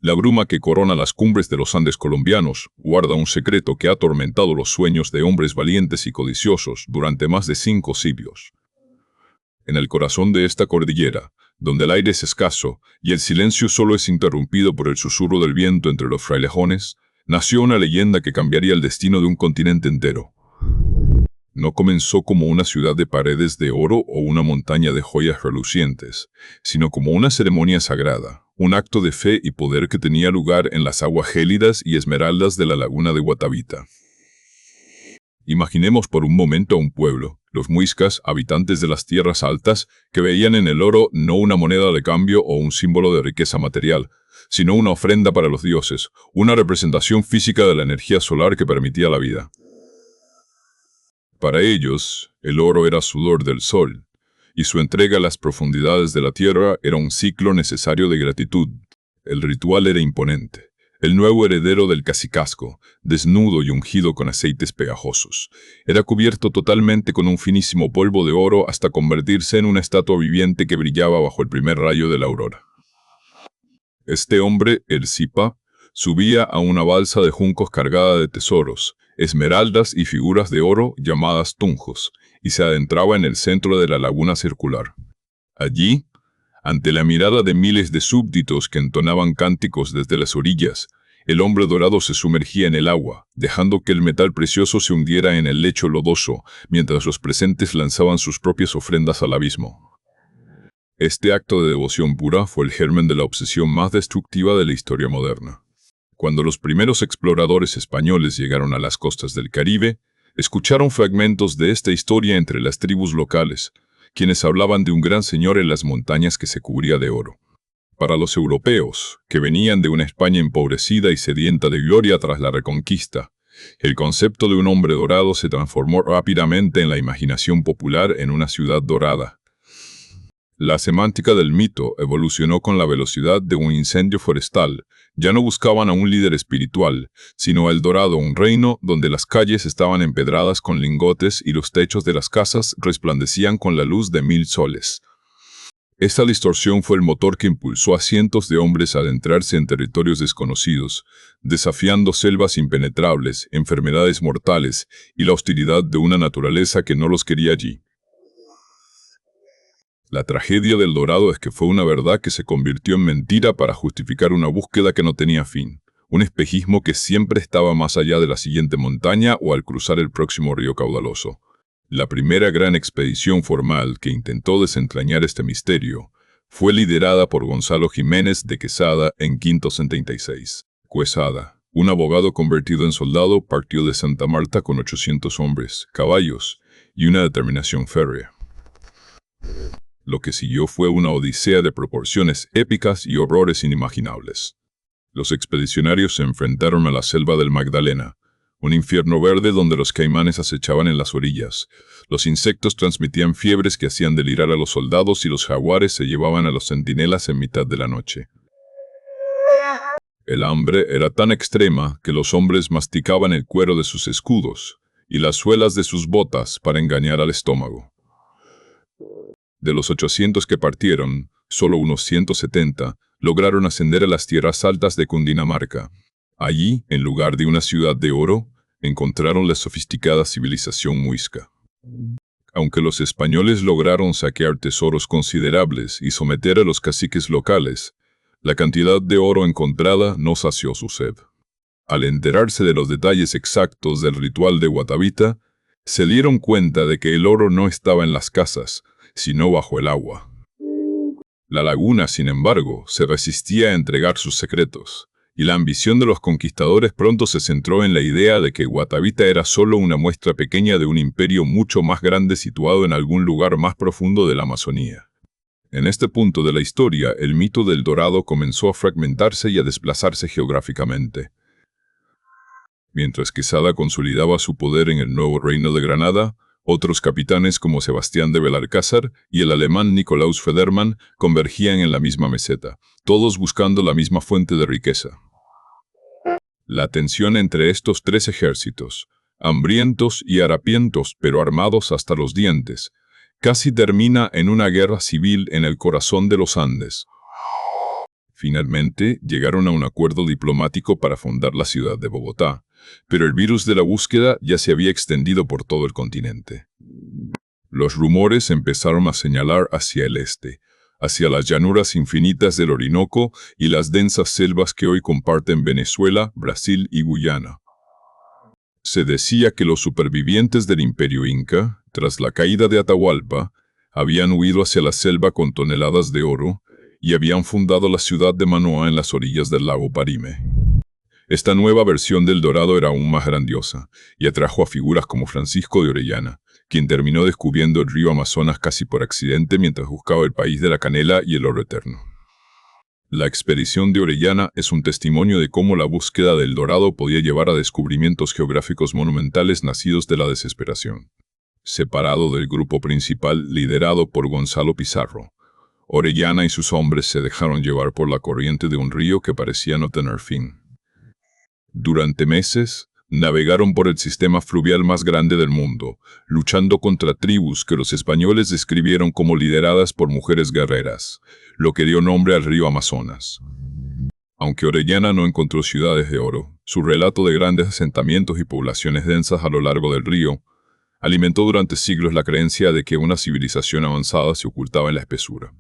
La bruma que corona las cumbres de los Andes colombianos guarda un secreto que ha atormentado los sueños de hombres valientes y codiciosos durante más de 5 siglos. En el corazón de esta cordillera, donde el aire es escaso y el silencio solo es interrumpido por el susurro del viento entre los frailejones, nació una leyenda que cambiaría el destino de un continente entero. No comenzó como una ciudad de paredes de oro o una montaña de joyas relucientes, sino como una ceremonia sagrada, un acto de fe y poder que tenía lugar en las aguas gélidas y esmeraldas de la laguna de Guatavita. Imaginemos por un momento a un pueblo, los muiscas, habitantes de las tierras altas, que veían en el oro no una moneda de cambio o un símbolo de riqueza material, sino una ofrenda para los dioses, una representación física de la energía solar que permitía la vida. Para ellos, el oro era sudor del sol, y su entrega a las profundidades de la tierra era un ciclo necesario de gratitud. El ritual era imponente. El nuevo heredero del cacicazgo, desnudo y ungido con aceites pegajosos, era cubierto totalmente con un finísimo polvo de oro hasta convertirse en una estatua viviente que brillaba bajo el primer rayo de la aurora. Este hombre, el Zipa, subía a una balsa de juncos cargada de tesoros, esmeraldas y figuras de oro llamadas tunjos, y se adentraba en el centro de la laguna circular. Allí, ante la mirada de miles de súbditos que entonaban cánticos desde las orillas, el hombre dorado se sumergía en el agua, dejando que el metal precioso se hundiera en el lecho lodoso, mientras los presentes lanzaban sus propias ofrendas al abismo. Este acto de devoción pura fue el germen de la obsesión más destructiva de la historia moderna. Cuando los primeros exploradores españoles llegaron a las costas del Caribe, escucharon fragmentos de esta historia entre las tribus locales, quienes hablaban de un gran señor en las montañas que se cubría de oro. Para los europeos, que venían de una España empobrecida y sedienta de gloria tras la Reconquista, el concepto de un hombre dorado se transformó rápidamente en la imaginación popular en una ciudad dorada. La semántica del mito evolucionó con la velocidad de un incendio forestal. Ya no buscaban a un líder espiritual, sino a El Dorado, un reino donde las calles estaban empedradas con lingotes y los techos de las casas resplandecían con la luz de 1000 soles. Esta distorsión fue el motor que impulsó a cientos de hombres a adentrarse en territorios desconocidos, desafiando selvas impenetrables, enfermedades mortales y la hostilidad de una naturaleza que no los quería allí. La tragedia del Dorado es que fue una verdad que se convirtió en mentira para justificar una búsqueda que no tenía fin, un espejismo que siempre estaba más allá de la siguiente montaña o al cruzar el próximo río caudaloso. La primera gran expedición formal que intentó desentrañar este misterio fue liderada por Gonzalo Jiménez de Quesada en 576. Quesada, un abogado convertido en soldado, partió de Santa Marta con 800 hombres, caballos y una determinación férrea. Lo que siguió fue una odisea de proporciones épicas y horrores inimaginables. Los expedicionarios se enfrentaron a la selva del Magdalena, un infierno verde donde los caimanes acechaban en las orillas. Los insectos transmitían fiebres que hacían delirar a los soldados y los jaguares se llevaban a los centinelas en mitad de la noche. El hambre era tan extrema que los hombres masticaban el cuero de sus escudos y las suelas de sus botas para engañar al estómago. De los 800 que partieron, solo unos 170 lograron ascender a las tierras altas de Cundinamarca. Allí, en lugar de una ciudad de oro, encontraron la sofisticada civilización muisca. Aunque los españoles lograron saquear tesoros considerables y someter a los caciques locales, la cantidad de oro encontrada no sació su sed. Al enterarse de los detalles exactos del ritual de Guatavita, se dieron cuenta de que el oro no estaba en las casas, sino bajo el agua. La laguna, sin embargo, se resistía a entregar sus secretos, y la ambición de los conquistadores pronto se centró en la idea de que Guatavita era solo una muestra pequeña de un imperio mucho más grande situado en algún lugar más profundo de la Amazonía. En este punto de la historia, el mito del Dorado comenzó a fragmentarse y a desplazarse geográficamente. Mientras Quesada consolidaba su poder en el nuevo reino de Granada, otros capitanes como Sebastián de Belalcázar y el alemán Nikolaus Federmann convergían en la misma meseta, todos buscando la misma fuente de riqueza. La tensión entre estos 3 ejércitos, hambrientos y harapientos pero armados hasta los dientes, casi termina en una guerra civil en el corazón de los Andes. Finalmente, llegaron a un acuerdo diplomático para fundar la ciudad de Bogotá, pero el virus de la búsqueda ya se había extendido por todo el continente. Los rumores empezaron a señalar hacia el este, hacia las llanuras infinitas del Orinoco y las densas selvas que hoy comparten Venezuela, Brasil y Guyana. Se decía que los supervivientes del Imperio Inca, tras la caída de Atahualpa, habían huido hacia la selva con toneladas de oro y habían fundado la ciudad de Manoa en las orillas del lago Parime. Esta nueva versión del Dorado era aún más grandiosa y atrajo a figuras como Francisco de Orellana, quien terminó descubriendo el río Amazonas casi por accidente mientras buscaba el país de la canela y el oro eterno. La expedición de Orellana es un testimonio de cómo la búsqueda del Dorado podía llevar a descubrimientos geográficos monumentales nacidos de la desesperación. Separado del grupo principal liderado por Gonzalo Pizarro, Orellana y sus hombres se dejaron llevar por la corriente de un río que parecía no tener fin. Durante meses, navegaron por el sistema fluvial más grande del mundo, luchando contra tribus que los españoles describieron como lideradas por mujeres guerreras, lo que dio nombre al río Amazonas. Aunque Orellana no encontró ciudades de oro, su relato de grandes asentamientos y poblaciones densas a lo largo del río alimentó durante siglos la creencia de que una civilización avanzada se ocultaba en la espesura.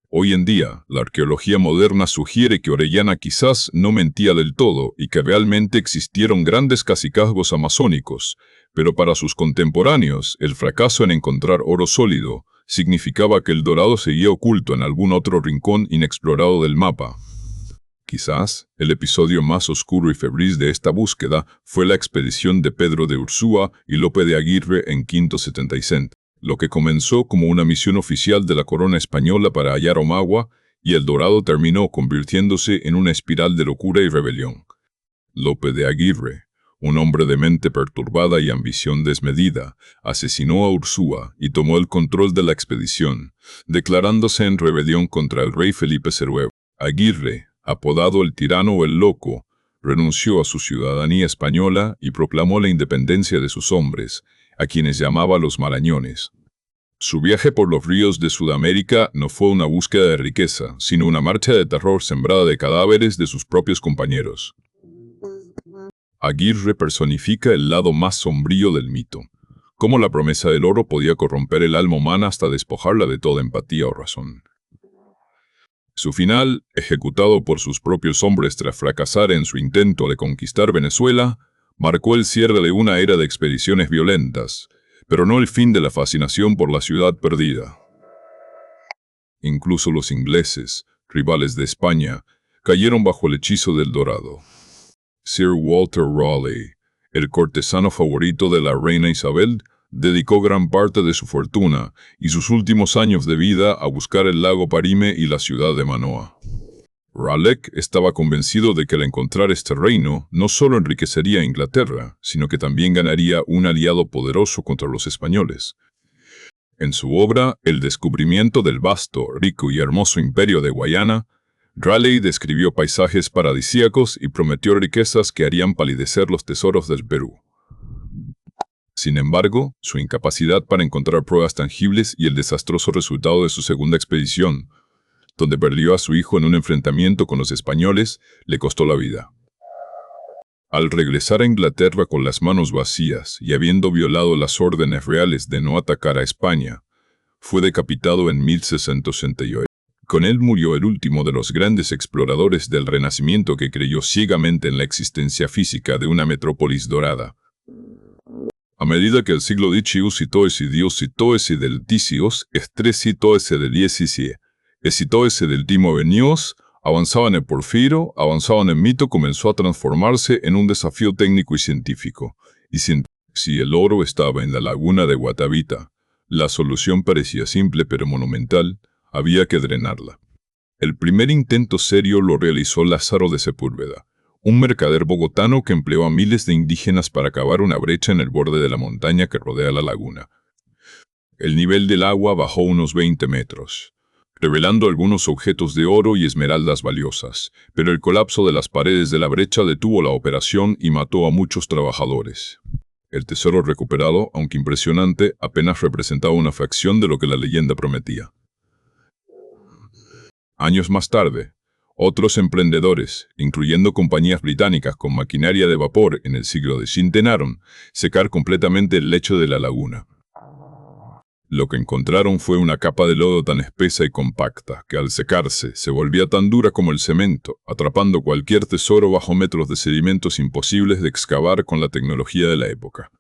Hoy en día, la arqueología moderna sugiere que Orellana quizás no mentía del todo y que realmente existieron grandes cacicazgos amazónicos, pero para sus contemporáneos, el fracaso en encontrar oro sólido significaba que el Dorado seguía oculto en algún otro rincón inexplorado del mapa. Quizás, el episodio más oscuro y febril de esta búsqueda fue la expedición de Pedro de Ursúa y Lope de Aguirre en 576. Lo que comenzó como una misión oficial de la corona española para hallar Omagua, y el Dorado terminó convirtiéndose en una espiral de locura y rebelión. Lope de Aguirre, un hombre de mente perturbada y ambición desmedida, asesinó a Ursúa y tomó el control de la expedición, declarándose en rebelión contra el rey Felipe II. Aguirre, apodado el tirano o el loco, renunció a su ciudadanía española y proclamó la independencia de sus hombres, a quienes llamaba los marañones. Su viaje por los ríos de Sudamérica no fue una búsqueda de riqueza, sino una marcha de terror sembrada de cadáveres de sus propios compañeros. Aguirre personifica el lado más sombrío del mito, cómo la promesa del oro podía corromper el alma humana hasta despojarla de toda empatía o razón. Su final, ejecutado por sus propios hombres tras fracasar en su intento de conquistar Venezuela, marcó el cierre de una era de expediciones violentas, pero no el fin de la fascinación por la ciudad perdida. Incluso los ingleses, rivales de España, cayeron bajo el hechizo del Dorado. Sir Walter Raleigh, el cortesano favorito de la reina Isabel, dedicó gran parte de su fortuna y sus últimos años de vida a buscar el lago Parime y la ciudad de Manoa. Raleigh estaba convencido de que al encontrar este reino no solo enriquecería a Inglaterra, sino que también ganaría un aliado poderoso contra los españoles. En su obra El descubrimiento del vasto, rico y hermoso imperio de Guayana, Raleigh describió paisajes paradisíacos y prometió riquezas que harían palidecer los tesoros del Perú. Sin embargo, su incapacidad para encontrar pruebas tangibles y el desastroso resultado de su segunda expedición, donde perdió a su hijo en un enfrentamiento con los españoles, le costó la vida. Al regresar a Inglaterra con las manos vacías y habiendo violado las órdenes reales de no atacar a España, fue decapitado en 1668. Con él murió el último de los grandes exploradores del Renacimiento que creyó ciegamente en la existencia física de una metrópolis dorada. A medida que el siglo XVIII citó del ticios, citó del diecisie, ese del timo venios, avanzaba en el porfiro, avanzaba en el mito, comenzó a transformarse en un desafío técnico y científico. Y si el oro estaba en la laguna de Guatavita, la solución parecía simple pero monumental, había que drenarla. El primer intento serio lo realizó Lázaro de Sepúlveda, un mercader bogotano que empleó a miles de indígenas para cavar una brecha en el borde de la montaña que rodea la laguna. El nivel del agua bajó unos 20 metros. Revelando algunos objetos de oro y esmeraldas valiosas, pero el colapso de las paredes de la brecha detuvo la operación y mató a muchos trabajadores. El tesoro recuperado, aunque impresionante, apenas representaba una fracción de lo que la leyenda prometía. Años más tarde, Otros emprendedores, incluyendo compañías británicas con maquinaria de vapor en el siglo X, intentaron secar completamente el lecho de la laguna. Lo que encontraron fue una capa de lodo tan espesa y compacta que al secarse se volvía tan dura como el cemento, atrapando cualquier tesoro bajo metros de sedimentos imposibles de excavar con la tecnología de la época.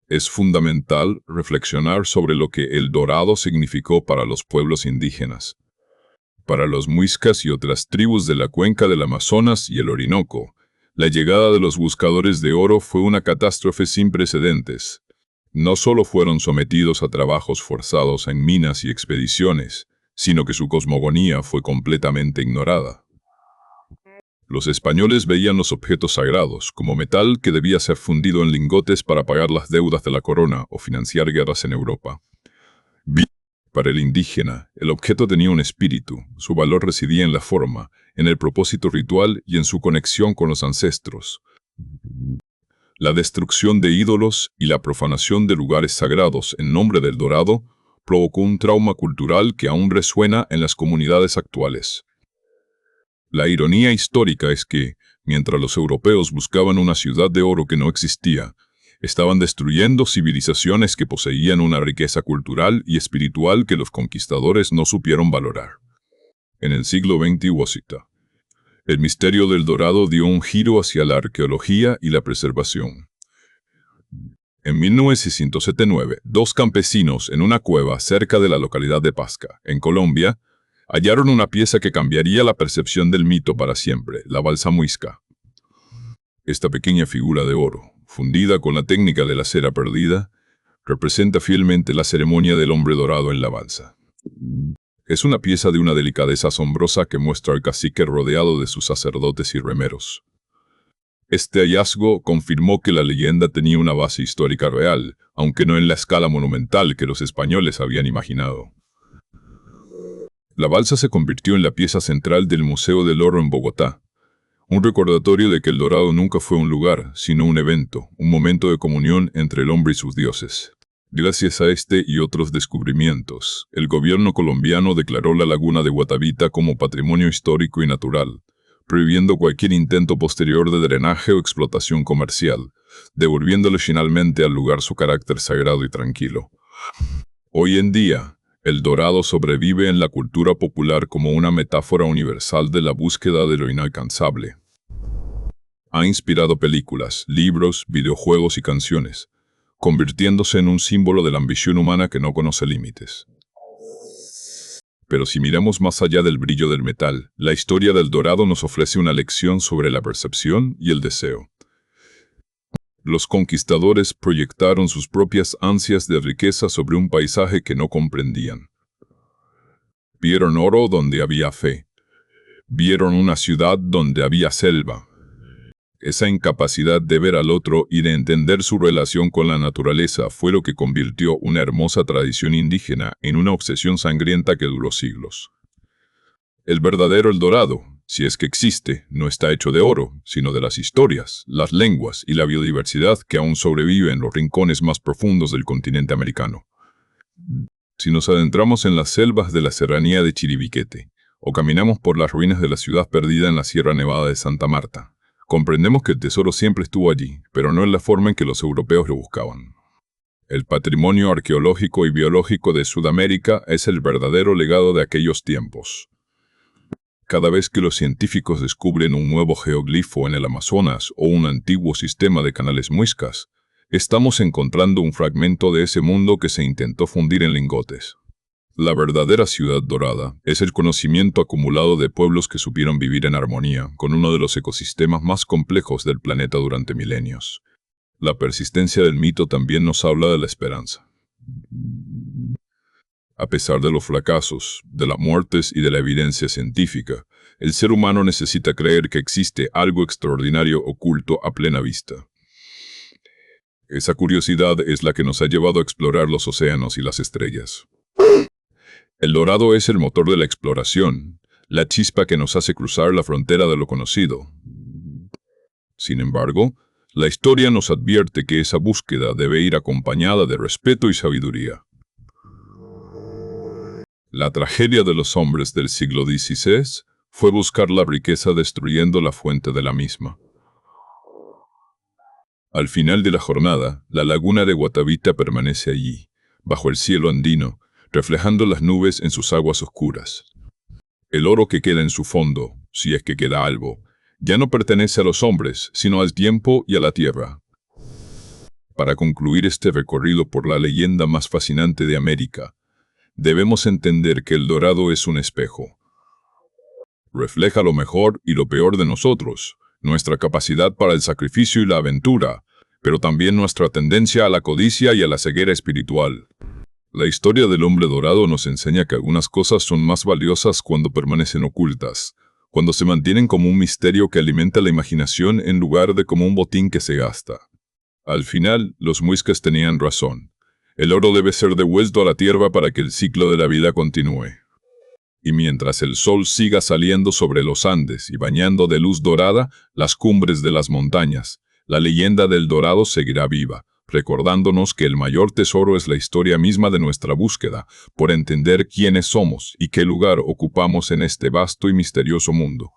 Es fundamental reflexionar sobre lo que El Dorado significó para los pueblos indígenas. Para los muiscas y otras tribus de la cuenca del Amazonas y el Orinoco, la llegada de los buscadores de oro fue una catástrofe sin precedentes. No solo fueron sometidos a trabajos forzados en minas y expediciones, sino que su cosmogonía fue completamente ignorada. Los españoles veían los objetos sagrados como metal que debía ser fundido en lingotes para pagar las deudas de la corona o financiar guerras en Europa. Para el indígena, el objeto tenía un espíritu, su valor residía en la forma, en el propósito ritual y en su conexión con los ancestros. La destrucción de ídolos y la profanación de lugares sagrados en nombre del dorado provocó un trauma cultural que aún resuena en las comunidades actuales. La ironía histórica es que, mientras los europeos buscaban una ciudad de oro que no existía, estaban destruyendo civilizaciones que poseían una riqueza cultural y espiritual que los conquistadores no supieron valorar. En el siglo XX, el misterio del dorado dio un giro hacia la arqueología y la preservación. En 1979, dos campesinos en una cueva cerca de la localidad de Pasca, en Colombia, hallaron una pieza que cambiaría la percepción del mito para siempre, la balsa muisca. Esta pequeña figura de oro, fundida con la técnica de la cera perdida, representa fielmente la ceremonia del hombre dorado en la balsa. Es una pieza de una delicadeza asombrosa que muestra al cacique rodeado de sus sacerdotes y remeros. Este hallazgo confirmó que la leyenda tenía una base histórica real, aunque no en la escala monumental que los españoles habían imaginado. La balsa se convirtió en la pieza central del Museo del Oro en Bogotá, un recordatorio de que el dorado nunca fue un lugar, sino un evento, un momento de comunión entre el hombre y sus dioses. Gracias a este y otros descubrimientos, el gobierno colombiano declaró la laguna de Guatavita como patrimonio histórico y natural, prohibiendo cualquier intento posterior de drenaje o explotación comercial, devolviéndole finalmente al lugar su carácter sagrado y tranquilo. Hoy en día, el dorado sobrevive en la cultura popular como una metáfora universal de la búsqueda de lo inalcanzable. Ha inspirado películas, libros, videojuegos y canciones, convirtiéndose en un símbolo de la ambición humana que no conoce límites. Pero si miramos más allá del brillo del metal, la historia del dorado nos ofrece una lección sobre la percepción y el deseo. Los conquistadores proyectaron sus propias ansias de riqueza sobre un paisaje que no comprendían. Vieron oro donde había fe. Vieron una ciudad donde había selva. Esa incapacidad de ver al otro y de entender su relación con la naturaleza fue lo que convirtió una hermosa tradición indígena en una obsesión sangrienta que duró siglos. El verdadero El Dorado, si es que existe, no está hecho de oro, sino de las historias, las lenguas y la biodiversidad que aún sobrevive en los rincones más profundos del continente americano. Si nos adentramos en las selvas de la serranía de Chiribiquete, o caminamos por las ruinas de la ciudad perdida en la Sierra Nevada de Santa Marta, comprendemos que el tesoro siempre estuvo allí, pero no en la forma en que los europeos lo buscaban. El patrimonio arqueológico y biológico de Sudamérica es el verdadero legado de aquellos tiempos. Cada vez que los científicos descubren un nuevo geoglifo en el Amazonas o un antiguo sistema de canales muiscas, estamos encontrando un fragmento de ese mundo que se intentó fundir en lingotes. La verdadera ciudad dorada es el conocimiento acumulado de pueblos que supieron vivir en armonía con uno de los ecosistemas más complejos del planeta durante milenios. La persistencia del mito también nos habla de la esperanza. A pesar de los fracasos, de las muertes y de la evidencia científica, el ser humano necesita creer que existe algo extraordinario oculto a plena vista. Esa curiosidad es la que nos ha llevado a explorar los océanos y las estrellas. El dorado es el motor de la exploración, la chispa que nos hace cruzar la frontera de lo conocido. Sin embargo, la historia nos advierte que esa búsqueda debe ir acompañada de respeto y sabiduría. La tragedia de los hombres del siglo XVI fue buscar la riqueza destruyendo la fuente de la misma. Al final de la jornada, la laguna de Guatavita permanece allí, bajo el cielo andino, reflejando las nubes en sus aguas oscuras. El oro que queda en su fondo, si es que queda algo, ya no pertenece a los hombres, sino al tiempo y a la tierra. Para concluir este recorrido por la leyenda más fascinante de América, debemos entender que el dorado es un espejo. Refleja lo mejor y lo peor de nosotros, nuestra capacidad para el sacrificio y la aventura, pero también nuestra tendencia a la codicia y a la ceguera espiritual. La historia del hombre dorado nos enseña que algunas cosas son más valiosas cuando permanecen ocultas, cuando se mantienen como un misterio que alimenta la imaginación en lugar de como un botín que se gasta. Al final, los muiscas tenían razón. El oro debe ser devuelto a la tierra para que el ciclo de la vida continúe. Y mientras el sol siga saliendo sobre los Andes y bañando de luz dorada las cumbres de las montañas, la leyenda del dorado seguirá viva, recordándonos que el mayor tesoro es la historia misma de nuestra búsqueda por entender quiénes somos y qué lugar ocupamos en este vasto y misterioso mundo.